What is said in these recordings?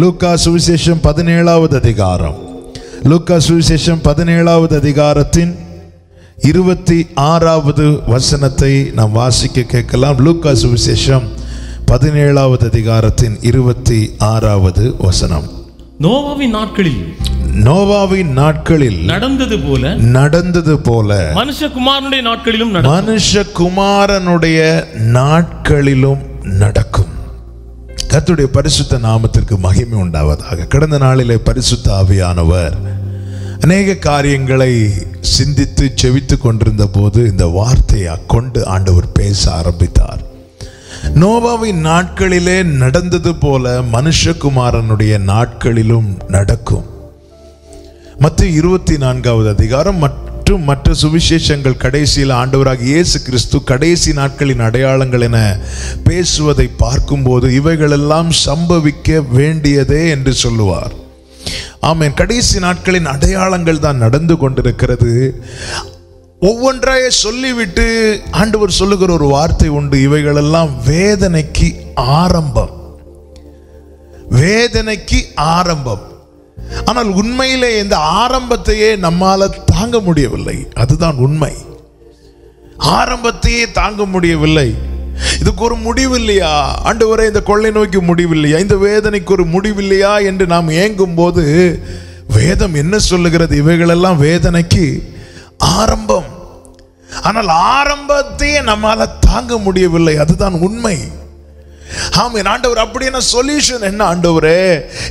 லூக்கா சுவிசேஷம் 17வது அதிகாரம், லூக்கா சுவிசேஷம் 17வது அதிகாரத்தின் 26வது வசனத்தை நாம் வாசிக்க கேட்கலாம். லூக்கா சுவிசேஷம் 17வது அதிகாரத்தின் 26வது வசனம். நோவாவின் நாட்களில் நடந்தது போல மனுஷகுமாரனுடைய நாட்களிலும் நடக்கும். கர்த்தருடைய பரிசுத்த நாமத்திற்கு மகிமை உண்டாவதாக. கடந்த நாளிலே பரிசுத்த ஆவியானவர் அநேக காரியங்களை சிந்தித்து செவித்து கொண்டிருந்த போது இந்த வார்த்தையை கொண்டு ஆண்டவர் பேச ஆரம்பித்தார். நோவாவின் நாட்களிலே நடந்தது போல மனுஷகுமாரனுடைய நாட்களிலும் நடக்கும். மத்தேயு 24வது அதிகாரம் மற்றும் மற்ற சுவிசேஷங்கள் கடைசியில் ஆண்டவராக இயேசு கிறிஸ்து கடைசி நாட்களின் அடையாளங்கள் என பேசுவதை பார்க்கும்போது இவைகளெல்லாம் சம்பவிக்க வேண்டியதே என்று சொல்லுவார். ஆமென். கடைசி நாட்களின் அடையாளங்கள் தான் நடந்து கொண்டிருக்கிறது. ஒவ்வொன்றாய சொல்லிவிட்டு ஆண்டவர் சொல்லுகிற ஒரு வார்த்தை உண்டு, இவைகளெல்லாம் வேதனைக்கு ஆரம்பம். வேதனைக்கு ஆரம்பம். ஆனால் உண்மையிலே இந்த ஆரம்பத்தையே நம்மால தாங்க முடியவில்லை. அதுதான் உண்மை. ஆரம்பத்தையே தாங்க முடியவில்லை. இதுக்கு ஒரு முடிவு இல்லையா ஆண்டவரே, இந்த கொள்ளை நோய்க்கு முடிவில்லையா, இந்த வேதனைக்கு ஒரு முடிவில்லையா என்று நாம் ஏங்கும் போது வேதம் என்ன சொல்லுகிறது? இவைகளெல்லாம் வேதனைக்கு ஆரம்பம். ஆனால் ஆரம்பத்தையே நம்மால தாங்க முடியவில்லை. அதுதான் உண்மை. ஆமென். ஆண்டவர் அப்படின்னா சொல்யூஷன் என்ன ஆண்டவரே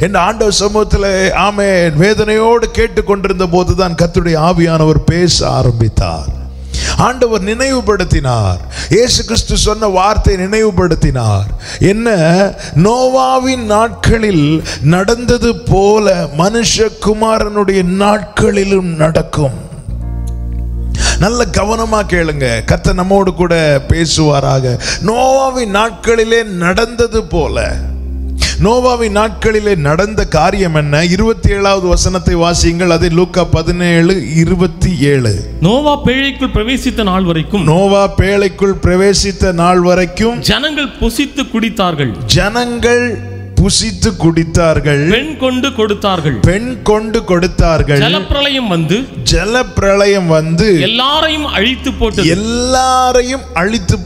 என்ற ஆண்டவர் சமூகத்தில் ஆமென் வேதனையோடு கேட்டுக்கொண்டிருந்த போதுதான் கர்த்தருடைய ஆவியானவர் பேச ஆரம்பித்தார். ஆண்டவர் நினைவுபடுத்தினார். இயேசு கிறிஸ்து சொன்ன வார்த்தை நினைவுபடுத்தினார். என்ன? நோவாவின் நாட்களில் நடந்தது போல மனுஷகுமாரனுடைய நாட்களிலும் நடக்கும். நல்ல கவனமா கேளுங்க. கர்த்தர் நம்மோடு கூட பேசுவாராக. நோவாவின் நாட்களிலே நடந்தது போல. நோவாவின் நாட்களிலே நடந்த காரியம் என்ன? 27வது வசனத்தை வாசியுங்கள். அது லூக்கா 17:27. நோவா பேழைக்குள் பிரவேசித்த நாள் வரைக்கும் ஜனங்கள் புசித்து குடித்தார்கள். பெண் கொண்டு கொடுத்தார்கள். ஜலப்பிரளயம் வந்து எல்லாரையும் அழித்து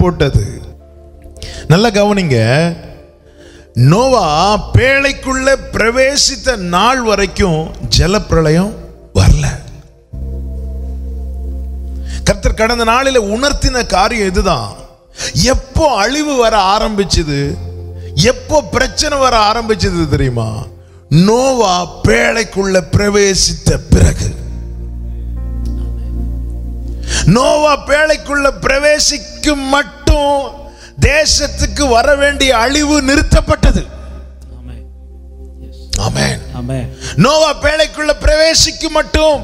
போட்டது. நல்ல கவனிங்க. நோவா பேழைக்குள்ள பிரவேசித்த நாள் வரைக்கும் ஜலப்பிரளயம் வரல. கர்த்தர் கடந்த நாளில உணர்த்தின காரியம் இதுதான். எப்போ அழிவு வர ஆரம்பிச்சது, எப்போ பிரச்சனை வர ஆரம்பிச்சது தெரியுமா? நோவா பேழைக்குள்ள பிரவேசித்த பிறகு. நோவா பேழைக்குள்ள பிரவேசிக்கும் மட்டும் தேசத்துக்கு வர வேண்டிய அழிவு நிறுத்தப்பட்டது. ஆமென். நோவா பேழைக்குள்ள பிரவேசிக்கும் மட்டும்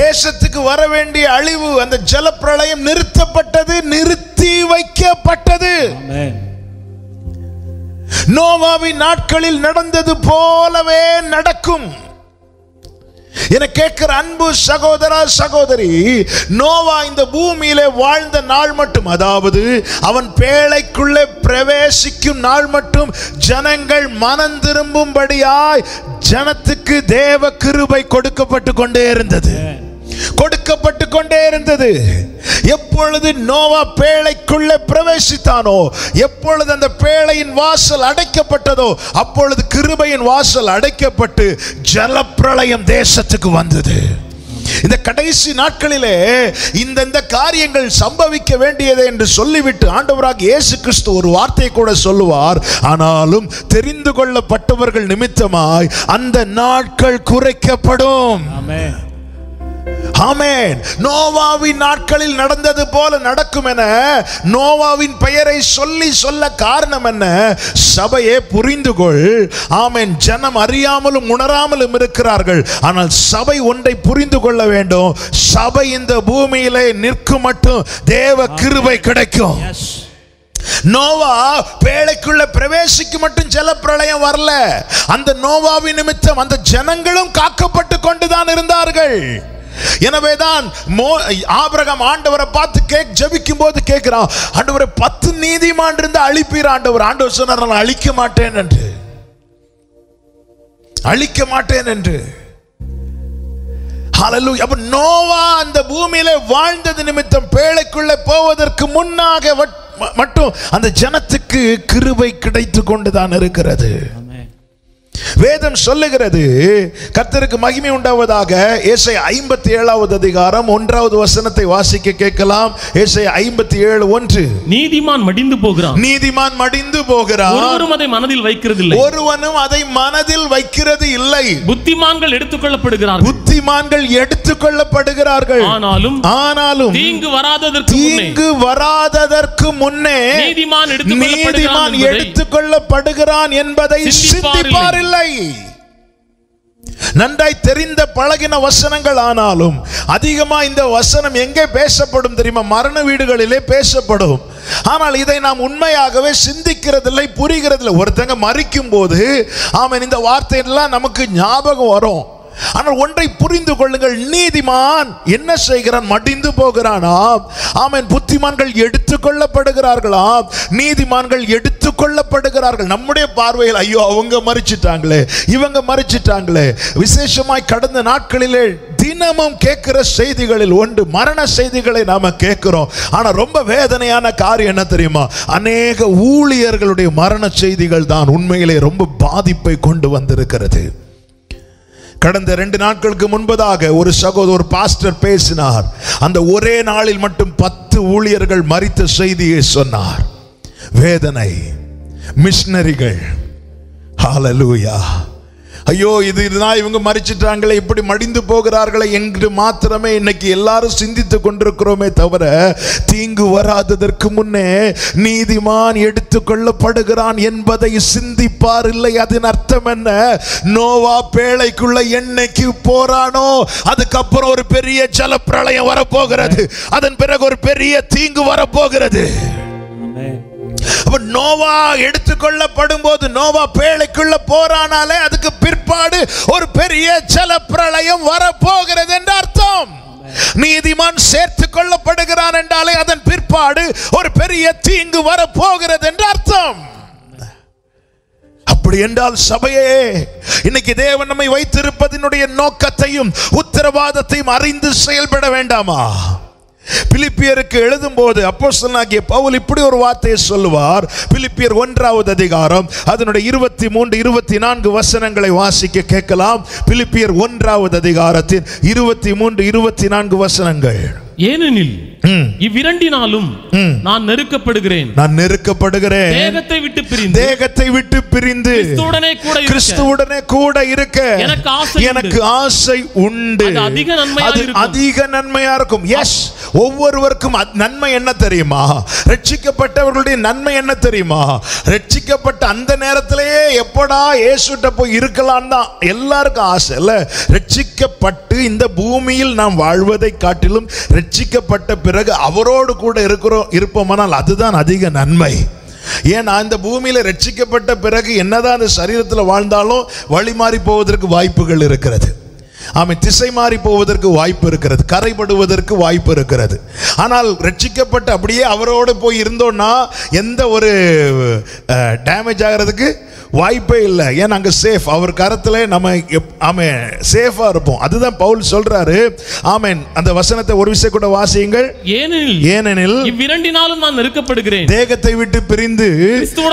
தேசத்துக்கு வர வேண்டிய அழிவு, அந்த ஜலப்பிரளயம் நிறுத்தப்பட்டது, நிறுத்தி வைக்கப்பட்டது. நோவாவின் நாட்களில் நடந்தது போலவே நடக்கும். என கேட்கிற அன்பு சகோதரா சகோதரி, நோவா இந்த பூமியிலே வாழ்ந்த நாள் மட்டும், அதாவது அவன் பேழைக்குள்ளே பிரவேசிக்கும் நாள் மட்டும் ஜனங்கள் மனம் திரும்பும்படியாய் ஜனத்துக்கு தேவ கிருபை கொடுக்கப்பட்டு கொண்டே இருந்தது. எப்பொழுது நோவா பேழைக்குள்ளே பிரவேசித்தானோ, எப்பொழுது அந்த பேழையின் வாசல் அடைக்கப்பட்டதோ, அப்பொழுது கிருபையின் வாசல் அடைக்கப்பட்டு ஜலப்பிரளயம் தேசத்துக்கு வந்தது. இந்த கடைசி நாட்களிலே இந்த காரியங்கள் சம்பவிக்க வேண்டியது என்று சொல்லிவிட்டு ஆண்டவராக இயேசு கிறிஸ்து ஒரு வார்த்தை கூட சொல்லுவார். ஆனாலும் தெரிந்து கொள்ளப்பட்டவர்கள் நிமித்தமாய் அந்த நாட்கள் குறைக்கப்படும். ஆமென். ஆமென். நோவாவின் நாட்களில் நடந்தது போல நடக்கும் என நோவாவின் பெயரை சொல்ல காரணம் என்ன? சபையே புரிந்துகொள். ஆமென். ஜனம் அறியாமலும் உணராமலும் இருக்கிறார்கள். ஆனால் சபை ஒன்றை புரிந்து கொள்ள வேண்டும். சபை இந்த பூமியிலே நிற்கும் மட்டும் தேவ கிருபை கிடைக்கும். நோவா பேழைக்குள்ள பிரவேசிக்கு மட்டும் ஜலப்பிரளயம் வரல. அந்த நோவாவின் நிமித்தம் அந்த ஜனங்களும் காக்கப்பட்டு கொண்டுதான் இருந்தார்கள். எனவேதான் ஆபிரகாம் ஆண்டவரை பார்த்து ஜெபிக்கும் போது கேட்கிறான், ஆண்டவரே 10 நீதிமான் இருந்து அழிப்பீர் ஆண்டவர். ஆண்டவர் சொன்னார், நான் அழிக்க மாட்டேன் என்று. அழிக்க மாட்டேன் என்று. ஹல்லேலூயா. அப்ப நோவா அந்த பூமியிலே வாழ்ந்தது நிமித்தம் பேழைக்குள்ளே போவதற்கு முன்னாக மட்டும் அந்த ஜனத்துக்கு கிருபை கிடைத்து கொண்டுதான் இருக்கிறது. வேதம் சொல்லுகிறது, கர்த்தருக்கு மகிமை உண்டாவதாக. ஏசாயா 57வது அதிகாரம் 1வது வசனத்தை வாசிக்க கேட்கலாம். ஏசாயா 57:1. நீதிமான் மடிந்து போகிறான், நீதிமான் மடிந்து போகிறான், ஒருவரும் அதை மனதில் வைக்கிறது இல்லை, ஒருவனும் அதை மனதில் வைக்கிறது இல்லை. புத்திமான்கள் எடுத்துக்கொள்ளப்படுகிறார்கள், புத்திமான்கள் எடுத்துக்கொள்ளப்படுகிறார்கள். ஆனாலும் தீங்கு வராததற்கு முன்னே நீதிமான் எடுத்துக்கொள்ளப்படுகிறான் என்பதை சிந்திப்பார் இல்லை. நன்றாய் தெரிந்த பழகின வசனங்கள். ஆனாலும் அதிகமா இந்த வசனம் எங்கே பேசப்படும் தெரியுமா? மரண வீடுகளிலே பேசப்படும். ஆனால் இதை நாம் உண்மையாகவே சிந்திக்கிறதில்லை, புரிகிறதில்லை. ஒருத்தங்க மரிக்கும் போது ஆமென் இந்த வார்த்தையெல்லாம் நமக்கு ஞாபகம் வரும். ஆனால் ஒன்றை புரிந்து கொள்ளுங்கள், நீதிமான் என்ன செய்கிறான்? மடிந்து போகிறானாம். ஆமென். புத்திமான்கள் எடுத்துக்கொள்ளப்படுகிறார்களாம், நீதிமான்கள் எடுத்துக்கொள்ளப்படுகிறார்கள். நம்முடைய பார்வையில் ஐயோ அவங்க மரிச்சிட்டாங்களே, இவங்க மரிச்சிட்டாங்களே. விசேஷமாய் கடந்த நாட்களிலே தினமும் கேட்கிற செய்திகளில் ஒன்று மரண செய்திகளை நாம கேட்கிறோம். ஆனா ரொம்ப வேதனையான காரியம் என்ன தெரியுமா? அநேக ஊழியர்களுடைய மரண செய்திகள் தான் உண்மையிலே ரொம்ப பாதிப்பை கொண்டு வந்திருக்கிறது. கடந்த 2 நாட்களுக்கு முன்பதாக ஒரு பாஸ்டர் பேசினார். அந்த ஒரே நாளில் மட்டும் 10 ஊழியர்கள் மரித்த செய்தியை சொன்னார். வேதனை. மிஷனரிகள். ஹல்லேலூயா. ஐயோ இதுதான் இவங்க மரிச்சிட்டாங்களே, இப்படி மடிந்து போகிறார்களே என்று மாத்திரமே இன்னைக்கு எல்லாரும் சிந்தித்துக் கொண்டிருக்கிறோமே தவிர, தீங்கு வராததற்கு முன்னே நீதிமான் எடுத்துக்கொள்ளப்படுகிறான் என்பதை சிந்திப்பார் இல்லை. அதன் அர்த்தம் என்ன? நோவா பேழைக்குள்ள என்னைக்கு போறானோ அதுக்கப்புறம் ஒரு பெரிய ஜல பிரளயம் வரப்போகிறது, அதன் பிறகு ஒரு பெரிய தீங்கு வரப்போகிறது. நோவா எடுத்துக்கொள்ளப்படும் போது, நோவா பேழைக்குள்ள போறானாலே அதுக்கு பிற்பாடு ஒரு பெரிய ஜல பிரளயம் வரப்போகிறது என்று அர்த்தம். நீதிமான் சேர்த்து கொள்ளப்படுகிறான் என்றாலே அதன் பிற்பாடு ஒரு பெரிய தீங்கு வரப்போகிறது என்று அர்த்தம். அப்படி என்றால் சபையே, இன்னைக்கு தேவன் நம்மை வைத்திருப்பதனுடைய நோக்கத்தையும் உத்தரவாதத்தையும் அறிந்து செயல்பட வேண்டாமா? பிலிப்பியருக்கு எழுதும் போது அப்போஸ்தலனாகிய பவுல் இப்படி ஒரு வார்த்தையை சொல்லுவார். பிலிப்பியர் 1வது அதிகாரம் அதனுடைய 23, 24 வசனங்களை வாசிக்க கேட்கலாம். பிலிப்பியர் 1வது அதிகாரத்தின் 23, 24 வசனங்கள். ஏனெனில் இவ்விரண்டினாலும் நான் நெருக்கப்படுகிறேன், தேகத்தை விட்டு பிரிந்து கிறிஸ்துவுடனே கூட இருக்க எனக்கு ஆசை உண்டு. அது அதிக நன்மையா இருக்கும். எஸ், ஒவ்வொருவருக்கும் நன்மை என்ன தெரியுமா? ரட்சிக்கப்பட்டவர்களுடைய நன்மை என்ன தெரியுமா? ரட்சிக்கப்பட்ட அந்த நேரத்திலேயே எப்படா இயேசுட்ட போய் இருக்கலாம் தான் எல்லாருக்கும் ஆசை இல்ல? ரட்சிக்கப்பட்டு இந்த பூமியில் நாம் வாழ்வதை காட்டிலும் ரட்சிக்கப்பட்ட பிறகு அவரோடு கூட இருப்போமானால் அதுதான் அதிக நன்மை. ஏன்னா இந்த பூமியில ரட்சிக்கப்பட்ட பிறகு என்னதான் அந்த சரீரத்தில் வாழ்ந்தாலும் வழி மாறி போவதற்கு வாய்ப்புகள் இருக்கிறது. ஆமென். திசை மாறி போவதற்கு வாய்ப்பு இருக்கிறது, கரைபடுவதற்கு வாய்ப்பு இருக்கிறது. ஆனால் ரட்சிக்கப்பட்டு அப்படியே அவரோடு போய் இருந்தோம்னா எந்த ஒரு டேமேஜ் ஆகிறதுக்கு வாய்ப்பே இல்லை. ஏன்னா அங்க சேஃப், அவர் கரத்துல நம்ம ஆமென் சேஃபா இருப்போம். அதுதான் பவுல் சொல்றாரு. ஆமென். அந்த வசனத்தை ஒரு விஷயம் கூட வாசியுங்கள். ஏனெனில் இவ்விரண்டினாலும் நான் நெருக்கப்படுகிறேன், தேகத்தை விட்டு பிரிந்து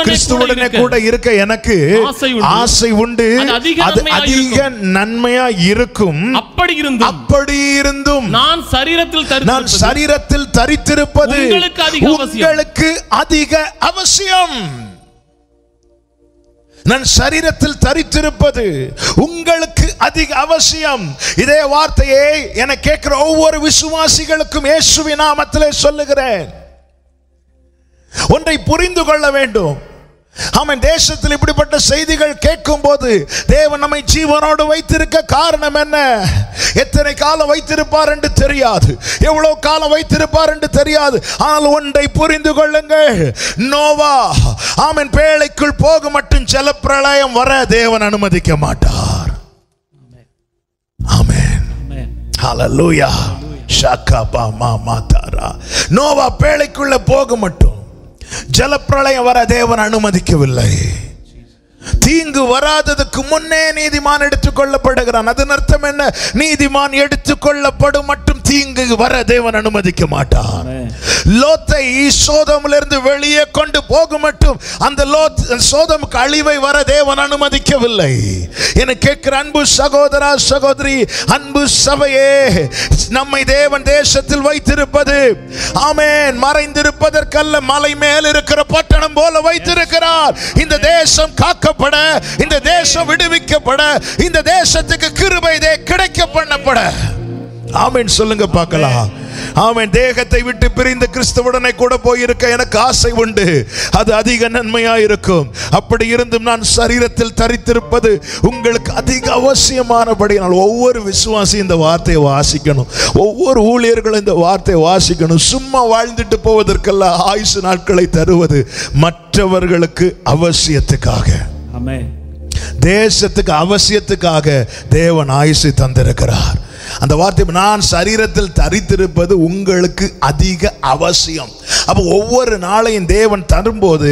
கிறிஸ்துவுடனே கூட இருக்க எனக்கு ஆசை உண்டு. அது அதிக நன்மையா இருக்கும். அப்படி இருந்தும் நான் சரீரத்தில் தரித்திருப்பது உங்களுக்கு அதிக அவசியம். நான் சரீரத்தில் தரித்திருப்பது உங்களுக்கு அதிக அவசியம். இதே வார்த்தையை என கேட்கிற ஒவ்வொரு விசுவாசிகளுக்கும் இயேசுவின் நாமத்திலே சொல்லுகிறேன். ஒன்றை புரிந்து கொள்ள வேண்டும். ஆமென். தேசத்தில் இப்படிப்பட்ட செய்திகள் கேட்கும் போது தேவன் நம்மை ஜீவனோடு வைத்திருக்க காரணம் என்ன? எத்தனை காலம் வைத்திருப்பார் என்று தெரியாது, எவ்வளவு காலம் வைத்திருப்பார் என்று தெரியாது. ஆனால் ஒன்றை புரிந்து கொள்ளுங்கள், நோவா ஆமென் பேழைக்குள் போக மட்டும் ஜலப்பிரளயம் வர தேவன் அனுமதிக்க மாட்டார். ஆமென். ஹல்லேலூயா. ஷாகாபா மாமாதாரா. நோவா பேழைக்குள்ள போக மட்டும் ஜலப்பிரளயம் வர தேவன் அனுமதிக்கவில்லை. தீங்கு வராததுக்கு முன்னே நீதிமான் எடுத்துக்கொள்ளப்படுகிறான். அதன் அர்த்தம் என்ன? நீதிமான் எடுத்துக்கொள்ளப்படும் மட்டும் தீங்கு வர தேவன் அனுமதிக்க மாட்டார். லோத்தை சோதோமிலிருந்து வெளியே கொண்டு போகும் மட்டும் அந்த சோதோமுக்கு அழிவை வர தேவன் அனுமதிக்கவில்லை. என கேட்கிற அன்பு சகோதரா சகோதரி, அன்பு சபையே, நம்மை தேவன் தேசத்தில் வைத்திருப்பது ஆமென் மறைந்திருப்பதற்கல்ல, மலை மேல் இருக்கிற பட்டணம் போல வைத்திருக்கிறார். இந்த தேசம் காக்கப்பட, இந்த தேசம் விடுவிக்கப்பட, இந்த தேசத்துக்கு கிருபை கிடைக்க பண்ணப்பட. ஆமென் சொல்லுங்க பார்க்கலாம். ஆமென். தேகத்தை விட்டு பிரிந்த கிறிஸ்துவுடனே கூட போயிருக்க எனக்கு ஆசை உண்டு. அது அதிக நன்மையா இருக்கும். அப்படி இருந்தும் நான் சரீரத்தில் தரித்திருப்பது உங்களுக்கு அதிக அவசியமானபடியால் ஒவ்வொரு விசுவாசி இந்த வார்த்தையை வாசிக்கணும். ஒவ்வொரு ஊழியர்களும் இந்த வார்த்தையை வாசிக்கணும். சும்மா வாழ்ந்துட்டு போவதற்கல்ல ஆயுசு நாட்களை தருவது மற்றவர்களுக்கு அவசியத்துக்காக, தேசத்துக்கு அவசியத்துக்காக தேவன் ஆயுசை தந்திருக்கிறார். அந்த வார்த்தை நான் சரீரத்தில் தரித்திருப்பது உங்களுக்கு அதிக அவசியம். அப்போ ஒவ்வொரு நாளையும் தேவன் தரும்போது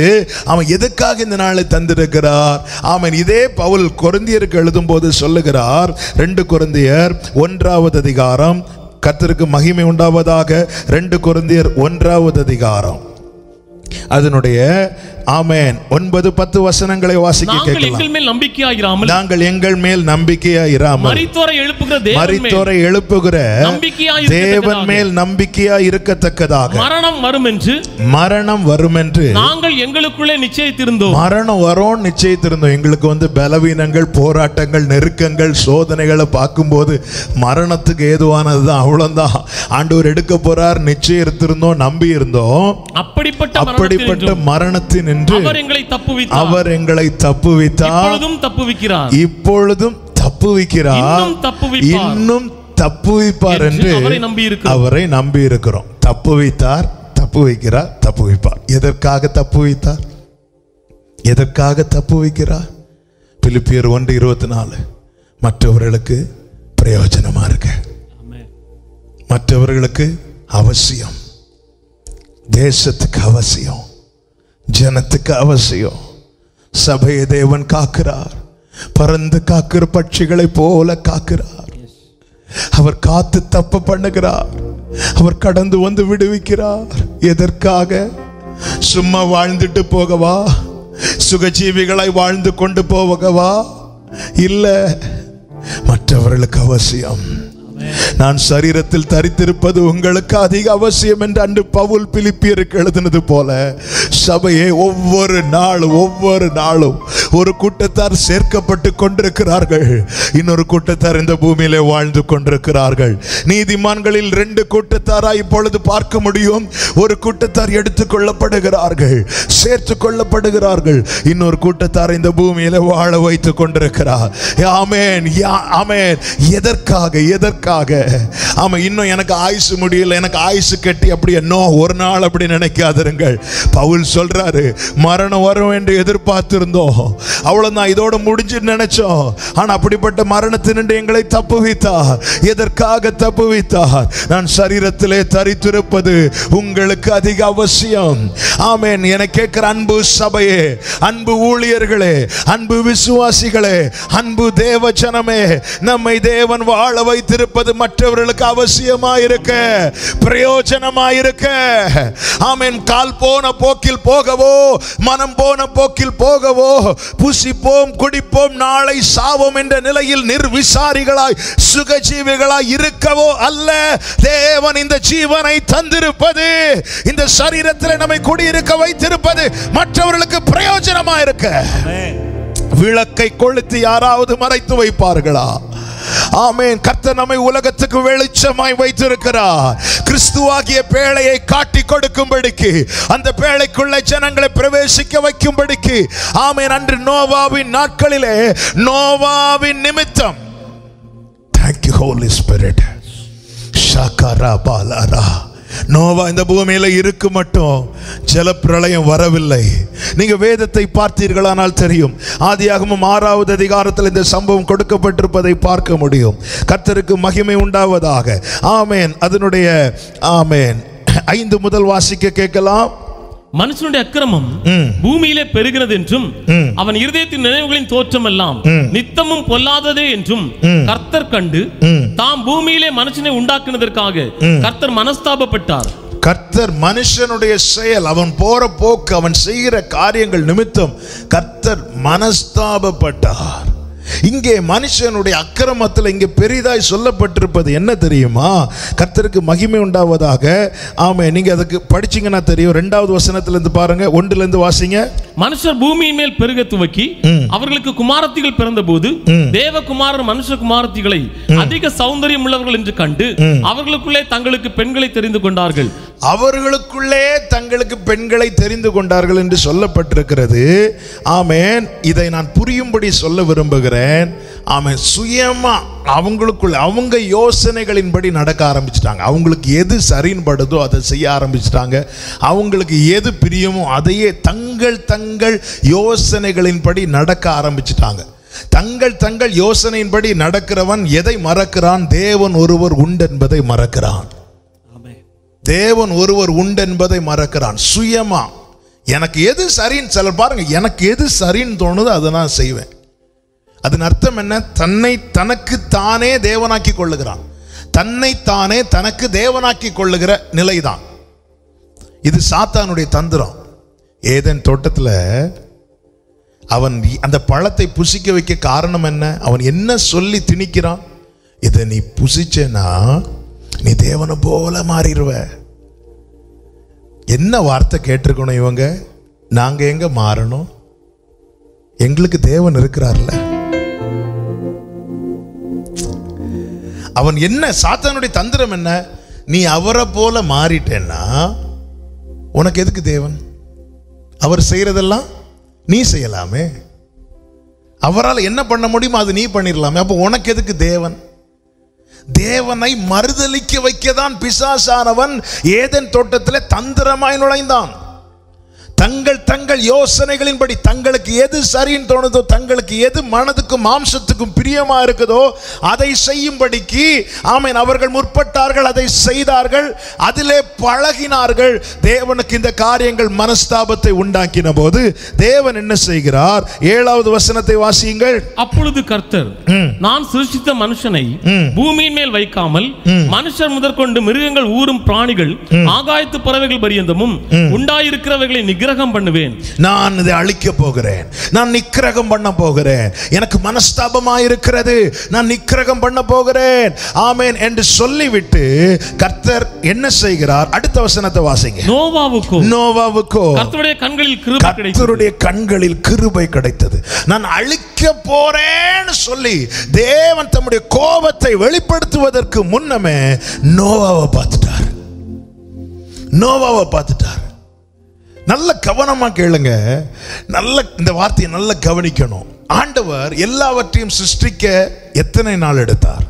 அவன் எதுக்காக இந்த நாளை தந்திருக்கிறார்? அவன் இதே பவுல் கொரிந்தியருக்கு எழுதும் போது சொல்லுகிறார். 2 கொரிந்தியர் 1வது அதிகாரம், கர்த்தருக்கு மகிமை உண்டாவதாக, 2 கொரிந்தியர் 1வது அதிகாரம் அதனுடைய ஆமென் 9-10 வசனங்களை வாசிக்க கேட்கலாம். நாங்கள் எங்கள் மேல் நம்பிக்கையாயிராமல் மரித்தோரை எழுப்புகிற தேவன் மேல் நம்பிக்கையாய் இருக்கத்தக்கதாக மரணம் வரும் என்று நாங்கள் எங்களுக்குள்ளே நிச்சயித்திருந்தோம். மரணம் வரும் நிச்சயித்திருந்தோம். எங்களுக்கு பலவீனங்கள், போராட்டங்கள், நெருக்கங்கள், சோதனைகளை பார்க்கும்போது மரணத்துக்கு ஏதுவானதுதான். அவ்வளவுதான். ஆண்டவர் எடுக்க போறார் நிச்சயித்திருந்தோம், நம்பி இருந்தோம். அப்படிப்பட்ட மரணத்தின் அவர் எங்களை தப்புவித்தார், இப்பொழுதும் தப்புவிக்கிறார், இன்னும் தப்புவிப்பார் என்று அவரை நம்பி இருக்கிறோம். தப்புவித்தார், தப்புவிக்கிறார், தப்புவிப்பார். எதற்காக தப்புவித்தார்? எதற்காக தப்புவிக்கிறார்? பிலிப்பியர் 1:24 மற்றவர்களுக்கு பிரயோஜனமா இருக்கு, மற்றவர்களுக்கு அவசியம், தேசத்துக்கு அவசியம், ஜனத்துக்கு அவசியம். சபையை தேவன் காக்கிறார். பறந்து காக்கிற பட்சிகளை போல காக்கிறார். அவர் காத்து தப்ப பண்ணுகிறார். அவர் கடந்து வந்து விடுவிக்கிறார். எதற்காக? சும்மா வாழ்ந்துட்டு போகவா? சுகஜீவிகளை வாழ்ந்து கொண்டு போகவா? இல்ல, மற்றவர்களுக்கு அவசியம். நான் சரீரத்தில் தரித்திருப்பது உங்களுக்கு அதிக அவசியம் என்று அன்று பவுல் பிலிப்பியருக்கு எழுதினது போல சபையை ஒவ்வொரு நாளும் ஒரு கூட்டத்தார் சேர்க்கப்பட்டு கொண்டிருக்கிறார்கள். இன்னொரு கூட்டத்தார் இந்த பூமியிலே வாழ்ந்து கொண்டிருக்கிறார்கள். நீதிமான்களில் 2 கூட்டத்தாராய் இப்பொழுது பார்க்க முடியும். ஒரு கூட்டத்தார் எடுத்துக் கொள்ளப்படுகிறார்கள், சேர்த்து கொள்ளப்படுகிறார்கள். இன்னொரு கூட்டத்தார் இந்த பூமியிலே வாழ வைத்துக் கொண்டிருக்கிறார். ஆமென், ஆமென். எதற்காக? ஆமா, இன்னும் எனக்கு ஆயுசு முடியல, எனக்கு ஆயுசு கட்டி அப்படி நோ, ஒரு நாள் அப்படி நினைக்காதிருங்கள். பவுல் சொல்றாரு, மரணம் வரும் என்று எதிர்பார்த்திருந்தோம், அவ்வளவுதான், இதோட முடிஞ்சு நினைச்சோம். ஆனா அப்படிப்பட்ட மரணத்தினின்று எங்களை தப்புவித்தார். எதற்காக தப்புவித்தார்? நான் சரீரத்திலே தரித்திருப்பது உங்களுக்கு அதிக அவசியம். ஆமென். என கேட்கிற அன்பு சபையே, அன்பு ஊழியர்களே, அன்பு விசுவாசிகளே, அன்பு தேவ ஜனமே, நம்மை தேவன் வாழ வைத்திருப்பது மற்றவர்களுக்கு அவசியமாயிருக்க, பிரயோஜனமாயிருக்க. ஆமென். கால் போன போக்கில் போகவோ, மனம் போன போக்கில் போகவோ, புசிப்போம் குடிப்போம் நாளை சாவோம் என்ற நிலையில் நிர்விசாரிகளாய் சுகஜீவிகளாய் இருக்கவோ அல்ல. தேவன் இந்த ஜீவனை தந்திருப்பது, இந்த சரீரத்தில் நம்மை குடியிருக்க வைத்திருப்பது மற்றவர்களுக்கு பிரயோஜனமாயிருக்க. விளக்கை கொளுத்தி யாராவது மறைத்து வைப்பார்களா? ஆமென். கர்த்தர் நம்மை உலகத்துக்கு வெளிச்சமாய் வைத்திருக்கிறார். கிறிஸ்துவாகிய பேழையை காட்டி கொடுக்கும்படிக்கு, அந்த பேழைக்குள்ள ஜனங்களை பிரவேசிக்க வைக்கும்படிக்கு. ஆமென். அன்று நோவாவின் நாட்களிலே நோவாவின் நிமித்தம், thank you Holy Spirit, ஷாகாரா பாலாரா, Noah இந்த பூமியில இருக்கு மட்டும் ஜலப்பிரளயம் வரவில்லை. நீங்க வேதத்தை பார்த்தீர்களானால் தெரியும். ஆதியாகமம் 6வது அதிகாரத்தில் இந்த சம்பவம் கொடுக்கப்பட்டிருப்பதை பார்க்க முடியும். கர்த்தருக்கு மகிமை உண்டாவதாக. ஆமென். அதனுடைய ஆமென் 5 முதல் வாசிக்க கேட்கலாம். மனுஷனுடைய அக்கிரமம் பூமியிலே பெருகிறது என்றும் அவன் இருதயத்தின் நினைவுகளின் தோற்றம் எல்லாம் நித்தமும் பொல்லாததே என்றும் கர்த்தர் கண்டு தாம் பூமியிலே மனுஷனை உண்டாக்குனதற்காக கர்த்தர் மனஸ்தாபப்பட்டார். கர்த்தர் மனுஷனுடைய செயல், அவன் போற போக்கு, அவன் செய்கிற காரியங்கள் நிமித்தம் கர்த்தர் மனஸ்தாபப்பட்டார். இங்கே மனுஷனுடைய அக்கிரமத்தில் இங்கே பெரிதாய் சொல்லப்பட்டிருப்பது என்ன தெரியுமா? கர்த்தருக்கு மகிமை உண்டாவதாக. ஆமே, நீங்க அதுக்கு படிச்சீங்கன்னா தெரியும். 2வது வசனத்திலிருந்து பாருங்க, 1லிருந்து வாசிங்க. மனுஷர் பூமியின் மேல் பெருக துவக்கி அவர்களுக்கு குமாரத்திகள் பிறந்த போது தேவகுமாரர் மனுஷ குமாரத்திகளை அதிக சௌந்தரியம் உள்ளவர்கள் என்று கண்டு அவர்களுக்குள்ளே தங்களுக்கு பெண்களை தெரிந்து கொண்டார்கள். அவர்களுக்குள்ளே தங்களுக்கு பெண்களை தெரிந்து கொண்டார்கள் என்று சொல்லப்பட்டிருக்கிறது. ஆமென். இதை நான் புரியும்படி சொல்ல விரும்புகிறேன். ஆமென். சுயமா அவங்களுக்குள்ள அவங்க யோசனைகளின்படி நடக்க ஆரம்பிச்சிட்டாங்க. அவங்களுக்கு எது சரின்னு படுதோ அதை செய்ய ஆரம்பிச்சிட்டாங்க. அவங்களுக்கு எது பிரியமோ அதையே தங்கள் யோசனைகளின்படி நடக்க ஆரம்பிச்சிட்டாங்க. தங்கள் யோசனையின்படி நடக்கிறவன் எதை மறக்கிறான்? தேவன் ஒருவர் உண்டு என்பதை மறக்கிறான். தேவன் ஒருவர் உண்டு என்பதை மறக்கிறான். சுயமா எனக்கு எது சரின்னு, சிலர் பாருங்க, எனக்கு எது சரின்னு தோணுதோ அதை நான் செய்வேன். அதன் அர்த்தம் என்ன? தனக்கு தானே தேவனாக்கி கொள்ளுகிறான். தன்னைத்தானே தனக்கு தேவனாக்கி கொள்ளுகிற நிலைதான் இது. சாத்தானுடைய தந்திரம். ஏதேன் தோட்டத்தில் அவன் அந்த பழத்தை புசிக்க வைக்க காரணம் என்ன? அவன் என்ன சொல்லி திணிக்கிறான்? இதை நீ புசிச்சேன்னா நீ தேவனை போல மாறிடுவ. என்ன வார்த்தை கேட்டிருக்கணும் இவங்க? நாங்க எங்க மாறணும்? எங்களுக்கு தேவன் இருக்கிறார்ல. அவன் என்ன, சாத்தானுடைய தந்திரம் என்ன? நீ அவரை போல மாறிட்டேன்னா உனக்கு எதுக்கு தேவன்? அவர் செய்யறதெல்லாம் நீ செய்யலாமே. அவரால் என்ன பண்ண முடியுமோ அது நீ பண்ணிடலாமே. அப்போ உனக்கு எதுக்கு தேவன்? தேவனை மறுதலிக்க வைக்கதான் பிசாசானவன் ஏதேன் தோட்டத்தில் தந்திரமாய் நுழைந்தான். தங்கள் யோசனைகளின்படி தங்களுக்கு எது சரின்னு தோணுதோ, தங்களுக்கு எது மனதுக்கும் மாம்சத்துக்கும் பிரியமா இருக்குதோ அதை செய்யும்படிக்கு ஆமென் அவர்கள் முற்பட்டார்கள். அதை செய்தார்கள், அதிலே பழகினார்கள். தேவனுக்கு இந்த காரியங்கள் மனஸ்தாபத்தை உண்டாக்கின போது தேவன் என்ன செய்கிறார்? 7வது வசனத்தை வாசியுங்கள். அப்பொழுது கர்த்தர், நான் சிருஷ்டித்த மனுஷனை பூமியின் மேல் வைக்காமல் மனுஷர் முதற்கொண்டு மிருகங்கள், ஊரும் பிராணிகள், ஆகாயத்து பறவைகள் பரியந்தமும் உண்டாயிருக்கிறவைகளை நிகிரகம் பண்ணுவேன். நான் இதை அழிக்க போகிறேன், நான் நிக்கிரகம் பண்ண போகிறேன், எனக்கு மனஸ்தாபமாய் இருக்கிறது, நான் நிக்கிரகம் பண்ண போகிறேன் ஆமென் என்று சொல்லிவிட்டு கர்த்தர் என்ன செய்கிறார்? அடுத்த வசனத்தை வாசிங்க. நோவாவுக்கோ கர்த்தருடைய கண்களில் கிருபை கிடைத்தது. கர்த்தருடைய கண்களில் கிருபை கிடைத்தது. நான் அழிக்க போறேன்னு சொல்லி தேவன் தம்முடைய கோபத்தை வெளிப்படுத்துவதற்கு முன்னமே நோவாவை பார்த்துட்டார். நல்ல கவனமா கேளுங்க. நல்ல இந்த வார்த்தையை நல்ல கவனிக்கணும். ஆண்டவர் எல்லாவற்றையும் சிருஷ்டிக்க எத்தனை நாள் எடுத்தார்?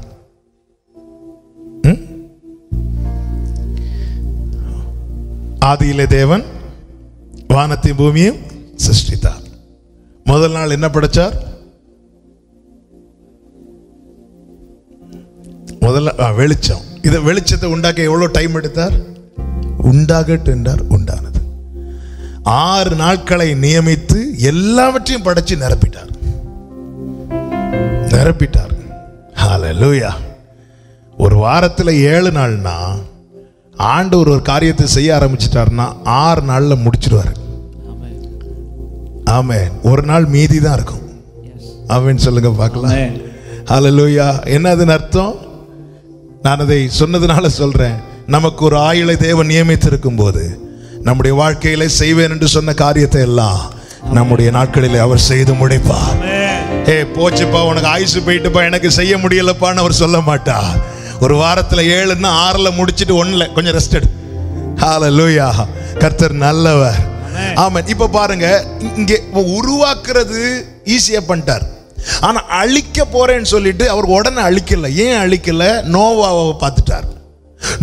ஆதியிலே தேவன் வானத்தையும் பூமியையும் சிருஷ்டித்தார். முதல் நாள் என்ன படைச்சார்? முதல்ல வெளிச்சம். இதை வெளிச்சத்தை உண்டாக்க எவ்வளவு டைம் எடுத்தார்? உண்டாகட்டு என்றார், உண்டானது. 6 நாட்களை நியமித்து எல்லாவற்றையும் படைச்சு நிரப்பிட்டார். ஹல்லேலூயா. ஒரு வாரத்தில் 7 நாள்னா ஆண்டவர் ஒரு காரியத்தை செய்ய ஆரம்பிச்சிட்டார்னா 6 நாள்ல முடிச்சிருவாரு. ஆமென். ஒரு நாள் மீதி தான் இருக்கும். ஆமென் சொல்லுங்க பார்க்கலாம். ஹல்லேலூயா. என்ன அதன் அர்த்தம்? நான் அதை சொன்னதுனால சொல்றேன். நமக்கு ஒரு ஆயுளை தேவன் நியமித்திருக்கும் போது நம்முடைய வாழ்க்கையில செய்வேன் என்று சொன்ன காரியத்தை எல்லாம் நம்முடைய நாட்களிலே அவர் செய்து முடிப்பார். போச்சுப்பா, உனக்கு ஆயுசு போயிட்டுப்பா, எனக்கு செய்ய முடியலப்பான்னு அவர் சொல்ல மாட்டார். ஒரு வாரத்துல 7ன்னா 6ல முடிச்சிட்டு 1ல கொஞ்சம் ரெஸ்ட் எடு. ஹல்லேலூயா. கர்த்தர் நல்லவர். ஆமென். இப்ப பாருங்க, இங்கே உருவாக்குறது ஈஸியா பண்ணிட்டார். ஆனா அழிக்க போறேன்னு சொல்லிட்டு அவர் உடனே அழிக்கல. ஏன் அழிக்கல? நோவாவை பார்த்துட்டார்.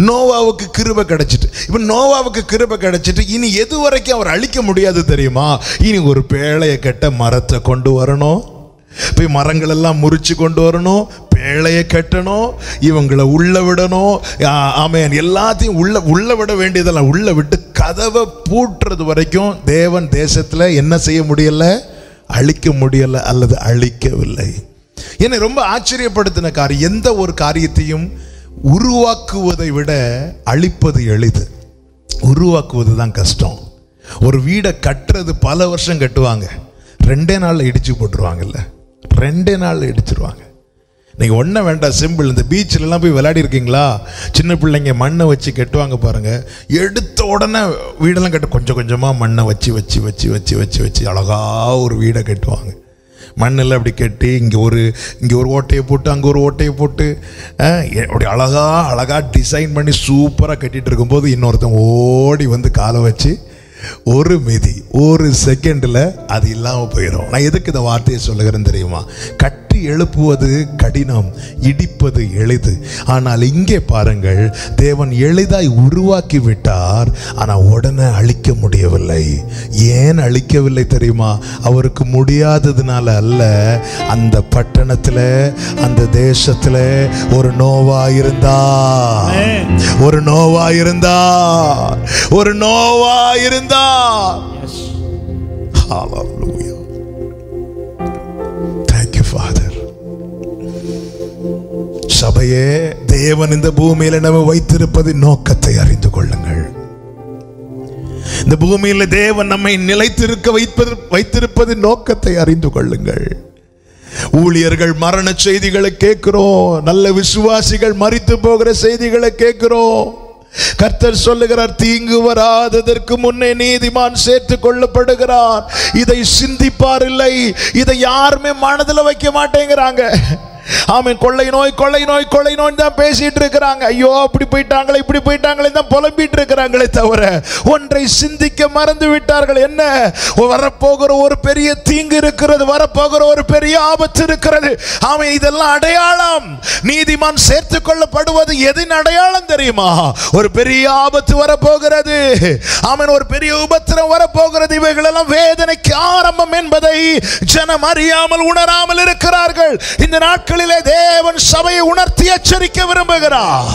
நோவாவுக்கு கிருபை கிடைச்சிட்டு, இப்ப நோவாவுக்கு கிருபை கிடைச்சிட்டு இனி எது வரைக்கும் அவர் அழிக்க முடியாது தெரியுமா? இனி ஒரு பேழையை கட்ட மரத்தை கொண்டு வரணும், போய் மரங்கள் எல்லாம் முறிச்சு கொண்டு வரணும், பேழையை கட்டணும், இவங்களை உள்ள விடணும். ஆமென். எல்லாத்தையும் உள்ள விட வேண்டியதெல்லாம் உள்ள விட்டு கதவை பூட்டுறது வரைக்கும் தேவன் தேசத்துல என்ன செய்ய முடியல? அழிக்க முடியல அல்லது அழிக்கவில்லை. என்னை ரொம்ப ஆச்சரியப்படுத்தின காரியம், எந்த ஒரு காரியத்தையும் உருவாக்குவதை விட அழிப்பது எளிது, உருவாக்குவது தான் கஷ்டம். ஒரு வீடை கட்டுறது பல வருஷம் கட்டுவாங்க, 2 நாள்ல இடிச்சு போட்டுருவாங்கல்ல, 2 நாள்ல இடிச்சிருவாங்க. நீங்கள் ஒன்றும் வேண்டாம், சிம்பிள். இந்த பீச்சிலலாம் போய் விளையாடி இருக்கீங்களா? சின்ன பிள்ளைங்க மண்ணை வச்சு கட்டுவாங்க பாருங்க. எடுத்த உடனே வீடெல்லாம் கட்டு கொஞ்சம் கொஞ்சமாக மண்ணை வச்சு வச்சு வச்சு வச்சு வச்சு வச்சு அழகாக ஒரு வீடை கட்டுவாங்க. மண்ணில் அப்படி கட்டி இங்கே ஒரு ஓட்டையை போட்டு அங்கே ஒரு ஓட்டையை போட்டு அப்படி அழகாக டிசைன் பண்ணி சூப்பராக கட்டிகிட்டு இருக்கும்போது இன்னொருத்தன் ஓடி வந்து காலை வச்சு ஒரு மிதி, ஒரு செகண்டில் அது இல்லாமல் போயிடும். நான் எதுக்கு இந்த வார்த்தையை சொல்லுகிறேன்னு தெரியுமா? கட்டி எழுப்புவது கடினம், இடிப்பது எளிது. ஆனால் இங்கே பாருங்கள், தேவன் எளிதாய் உருவாக்கி விட்டார், ஆனால் உடனே அழிக்க முடியவில்லை. ஏன் அழிக்கவில்லை தெரியுமா? அவருக்கு முடியாததுனால அல்ல. அந்த பட்டணத்தில், அந்த தேசத்தில் ஒரு நோவா இருந்தார், ஒரு நோவா இருந்தார், ஒரு நோவா இருந்தார். Hallelujah. Thank you, Father. சபையே, தேவன் இந்த பூமியில நம்ம வைத்திருப்பது நோக்கத்தை அறிந்து கொள்ளுங்கள். இந்த பூமியில தேவன் நம்மை நிலைத்திருக்க வைத்திருப்பது நோக்கத்தை அறிந்து கொள்ளுங்கள். ஊழியர்கள் மரண செய்திகளை கேட்கிறோம், நல்ல விசுவாசிகள் மரித்து போகிற செய்திகளை கேட்கிறோம். கர்த்தர் சொல்லுகிறார், தீங்கு வராததற்கு முன்னே நீதிமான் சேர்த்து கொள்ளப்படுகிறார். இதை சிந்திப்பார் இல்லை, இதை யாருமே மனதில் வைக்க மாட்டேங்கிறாங்க. ஆமென். கொள்ளை நோய் கொள்ளை நோய் கொள்ளை நோய் தான் பேசிட்டு இருக்கிறாங்க. ஐயோ அப்படி போயிட்டாங்களே இப்படி போயிட்டாங்களே தான் புலம்பிட்டு இருக்கிறாங்களே தவிர ஒன்றை சிந்திக்க மறந்து விட்டார்கள். என்ன? வரப்போகிற ஒரு பெரிய தீங்கு இருக்கிறது, வரப்போகிற ஒரு பெரிய ஆபத்து இருக்கிறது. ஆமென். இதெல்லாம் அடையாளம். நீதிமான் சேர்த்து கொள்ளப்படுவது எதின் அடையாளம் தெரியுமா? ஒரு பெரிய ஆபத்து வரப்போகிறது. ஆமென். ஒரு பெரிய உபத்திரம் வரப்போகிறது. இவைகளெல்லாம் வேதனைக்கு ஆரம்பம் என்பதை ஜனம் அறியாமல் உணராமல் இருக்கிறார்கள். இந்த நாட்களிலே தேவன் சபையை உணர்த்தி எச்சரிக்க விரும்புகிறார்.